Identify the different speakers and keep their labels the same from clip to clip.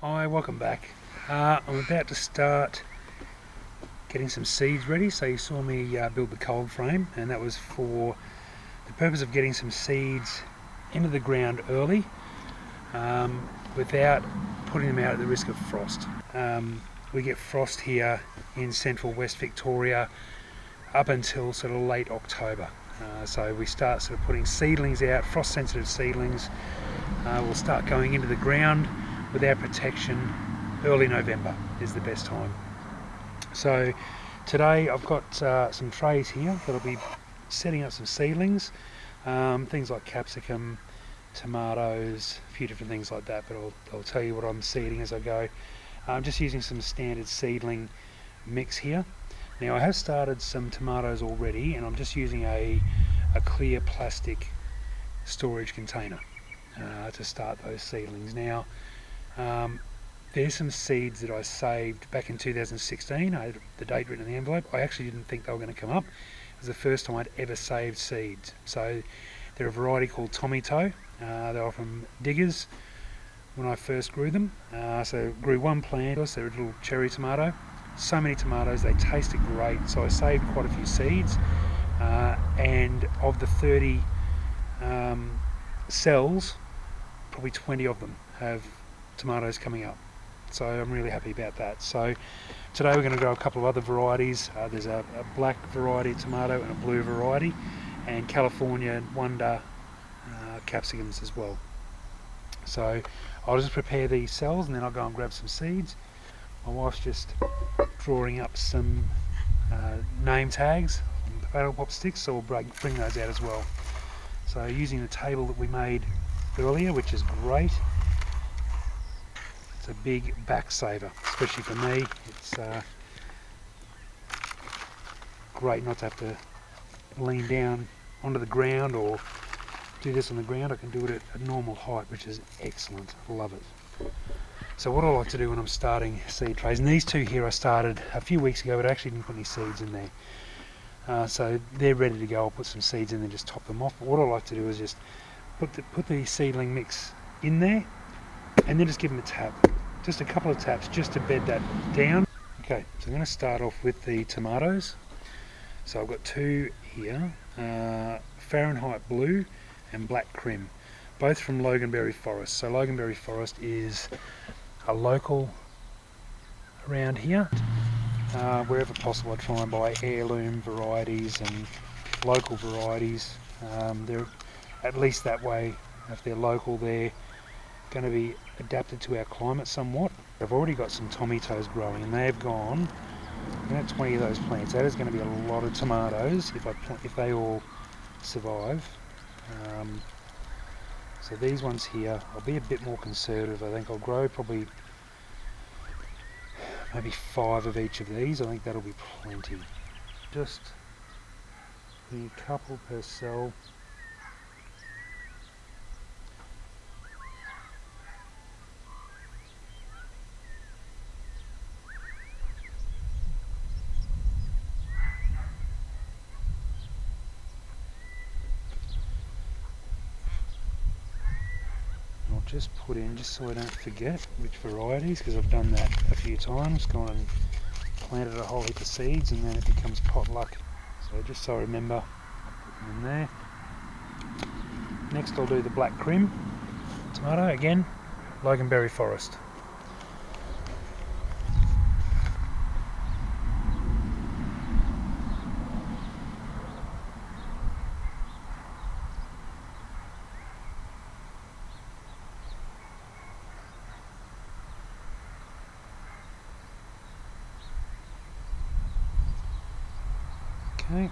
Speaker 1: Hi, welcome back. I'm about to start getting some seeds ready. So you saw me build the cold frame, and that was for the purpose of getting some seeds into the ground early without putting them out at the risk of frost. We get frost here in central West Victoria up until sort of late October. So we start sort of putting seedlings out, frost sensitive seedlings. We'll start going into the ground without protection. Early November is the best time. So today I've got some trays here that'll be setting up some seedlings, things like capsicum, tomatoes, a few different things like that, but I'll tell you what I'm seeding as I go. I'm just using some standard seedling mix here. Now I have started some tomatoes already, and I'm just using a clear plastic storage container to start those seedlings. Now there's some seeds that I saved back in 2016. I had the date written in the envelope. I actually didn't think they were going to come up. It was the first time I'd ever saved seeds. So they're a variety called Tommy Toe. They were from Diggers when I first grew them. So grew one plant. They're a little cherry tomato. So many tomatoes, they tasted great. So I saved quite a few seeds. And of the 30 cells, probably 20 of them have tomatoes coming up. So I'm really happy about that. So today we're going to grow a couple of other varieties. There's a black variety tomato and a blue variety, and California Wonder capsicums as well. So I'll just prepare these cells and then I'll go and grab some seeds. My wife's just drawing up some name tags on potato pop sticks, so we'll bring those out as well. So using the table that we made earlier, which is great. It's a big back saver, especially for me. It's great not to have to lean down onto the ground or do this on the ground. I can do it at a normal height, which is excellent. I love it. So what I like to do when I'm starting seed trays, and these two here I started a few weeks ago, but I actually didn't put any seeds in there. So they're ready to go. I'll put some seeds in there, just top them off. But what I like to do is just put the seedling mix in there, and then just give them a tap. Just a couple of taps just to bed that down. Okay, so I'm going to start off with the tomatoes. So I've got two here, Fahrenheit Blue and Black Crim, both from Loganberry Forest. So Loganberry Forest is a local around here. Wherever possible I try and buy heirloom varieties and local varieties. They're at least that way, if they're local, they're going to be adapted to our climate somewhat. I've already got some Tommy Toes growing, and they've gone, 20 of those plants. That is going to be a lot of tomatoes if they all survive. So these ones here, I'll be a bit more conservative. I think I'll grow probably maybe 5 of each of these. I think that'll be plenty. Just a couple per cell. Just put in, just so I don't forget which varieties, because I've done that a few times, gone and planted a whole heap of seeds and then it becomes potluck. So just so I remember, put them in there. Next I'll do the Black Crim tomato, again, Loganberry Forest. Okay,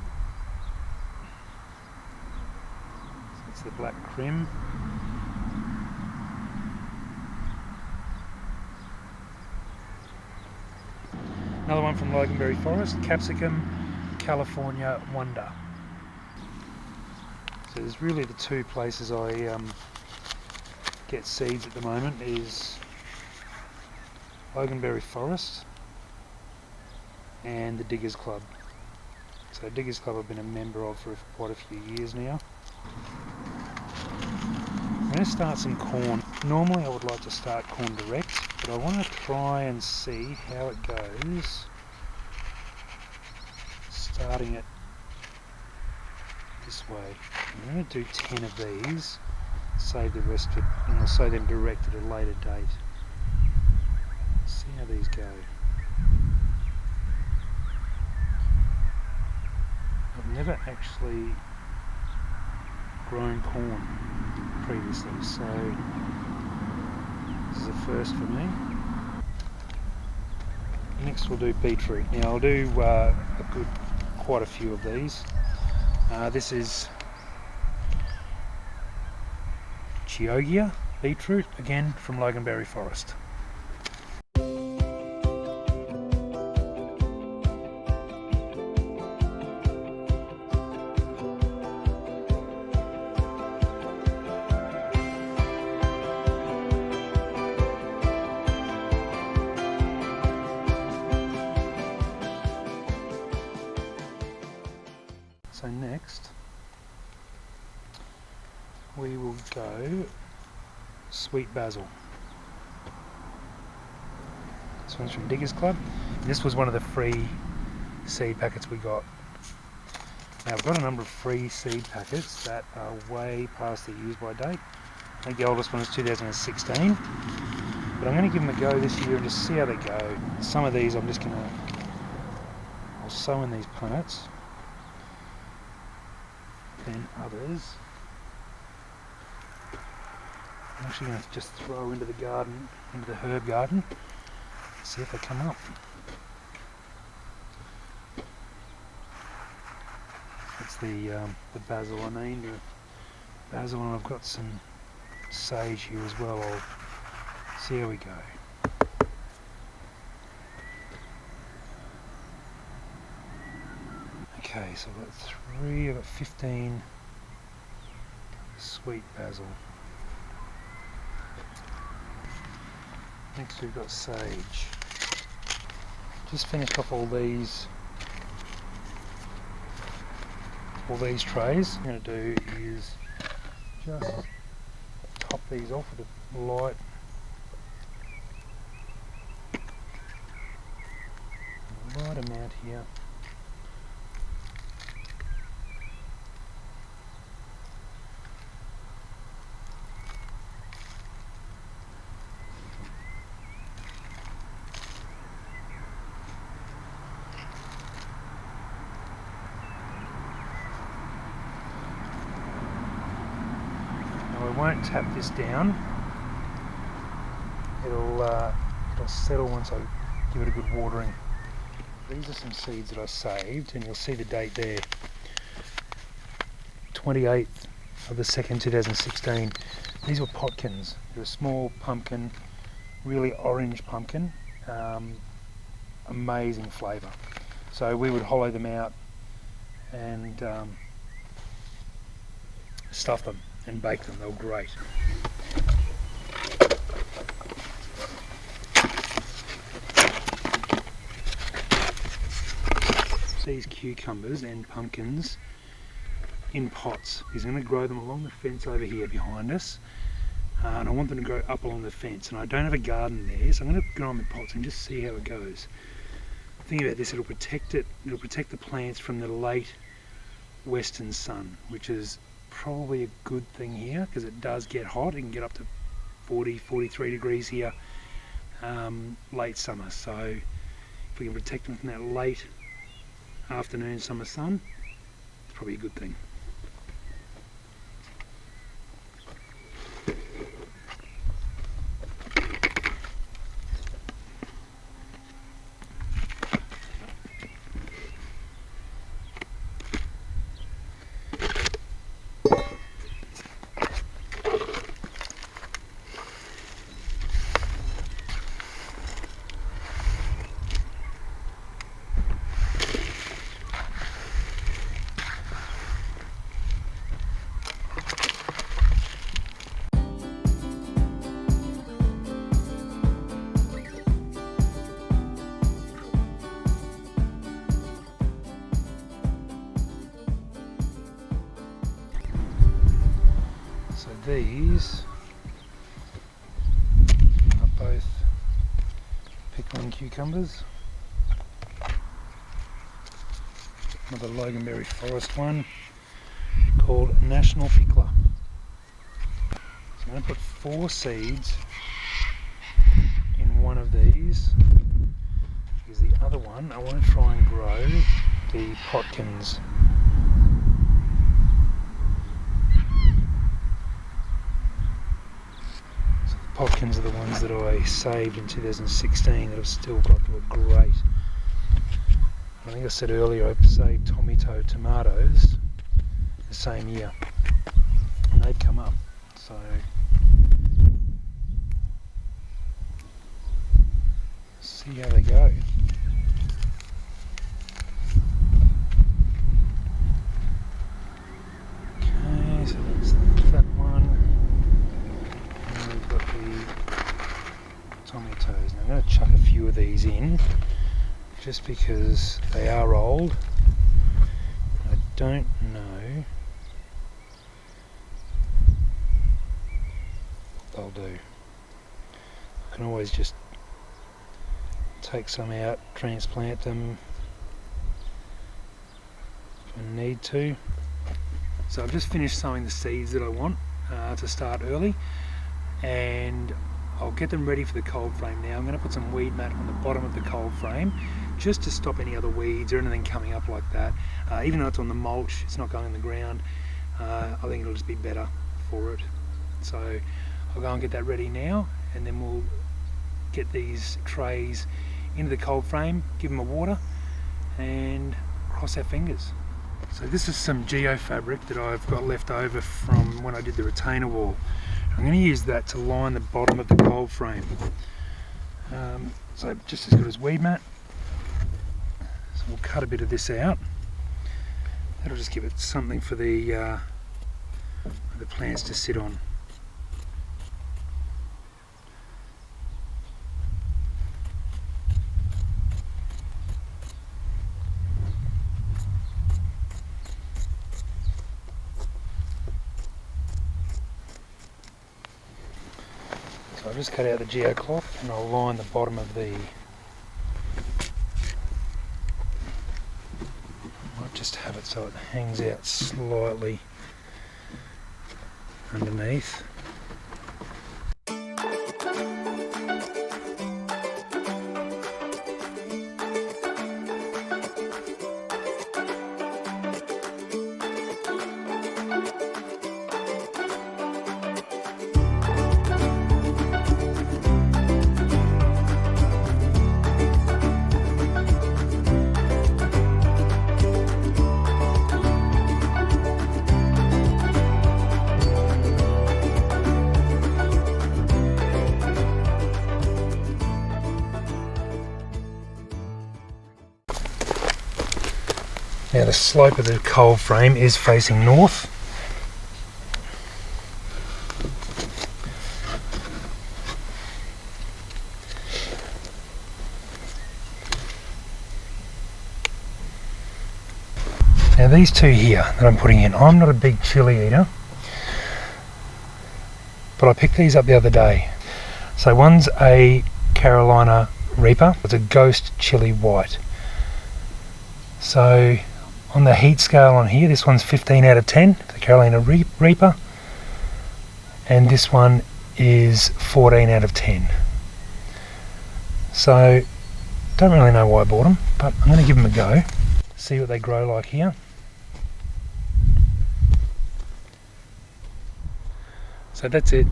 Speaker 1: so it's the Black Crim. Another one from Loganberry Forest, Capsicum, California Wonder. So there's really the two places I get seeds at the moment is Loganberry Forest and the Diggers Club. So Diggers Club I've been a member of for quite a few years now. going to start some corn. Normally I would like to start corn direct, but I want to try and see how it goes starting it this way. I'm going to do 10 of these, save the rest of it, and I'll sow them direct at a later date. See how these go. I've never actually grown corn previously, so this is a first for me. Next we'll do beetroot. Now I'll do quite a few of these. This is Chioggia beetroot, again from Loganberry Forest. So next we will go sweet basil. This one's from Diggers Club. This was one of the free seed packets we got. Now I've got a number of free seed packets that are way past their use by date. I think the oldest one is 2016, but I'm going to give them a go this year and just see how they go. Some of these I'll sow in these punts. Then others I'm actually going to just throw into the garden, into the herb garden, see if they come up. That's the basil I mean, the basil, and I've got some sage here as well. I'll see how we go. Okay, so I've got 3, I've got 15 sweet basil. Next we've got sage. Just finished off all these trays. What I'm going to do is just top these off with a light amount here. I won't tap this down. It'll settle once I give it a good watering. These are some seeds that I saved, and you'll see the date there. 28th of the 2nd, 2016. These were potkins. They're a small pumpkin, really orange pumpkin. Amazing flavour. So we would hollow them out and stuff them and bake them. They were great. These cucumbers and pumpkins in pots. He's going to grow them along the fence over here behind us, and I want them to grow up along the fence, and I don't have a garden there, so I'm going to grow them in pots and just see how it goes. The thing about this, it'll protect the plants from the late western sun, which is probably a good thing here because it does get hot. It can get up to 40-43 degrees here late summer, so if we can protect them from that late afternoon summer sun, it's probably a good thing. These Spring cucumbers. Another Loganberry Forest one called National Pickler. So I'm going to put 4 seeds in one of these, because the other one I want to try and grow the potkins. So the potkins are the ones that I saved in 2016 that have still got to a great. I think I said earlier I saved tomato tomatoes the same year, and they'd come up. So see how they go. Okay, so that's that one. And we've got the tomatoes. Now I'm going to chuck a few of these in, just because they are old. I don't know what they'll do. I can always just take some out, transplant them if I need to. So I've just finished sowing the seeds that I want to start early, and I'll get them ready for the cold frame now. I'm going to put some weed mat on the bottom of the cold frame just to stop any other weeds or anything coming up like that. Even though it's on the mulch, it's not going in the ground, I think it'll just be better for it. So I'll go and get that ready now, and then we'll get these trays into the cold frame, give them a water, and cross our fingers. So this is some geofabric that I've got left over from when I did the retainer wall. I'm going to use that to line the bottom of the cold frame. So just as good as weed mat. So we'll cut a bit of this out. That'll just give it something for the plants to sit on. So I'll just cut out the geocloth and I'll line the bottom of the. Might just have it so it hangs out slightly underneath. Now the slope of the cold frame is facing north. Now these two here that I'm putting in, I'm not a big chili eater, but I picked these up the other day. So one's a Carolina Reaper, it's a ghost chili white. So on the heat scale on here, this one's 15 out of 10 for the Carolina Reaper, and this one is 14 out of 10. So don't really know why I bought them, but I'm going to give them a go, see what they grow like here. So that's it,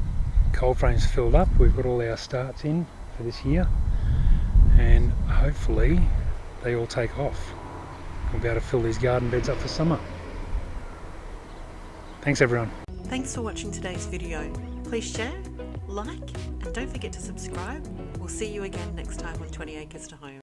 Speaker 1: cold frame's filled up, we've got all our starts in for this year, and hopefully they all take off. We'll be able to fill these garden beds up for summer. Thanks everyone.
Speaker 2: Thanks for watching today's video. Please share, like, and don't forget to subscribe. We'll see you again next time with 20 Acres to Home.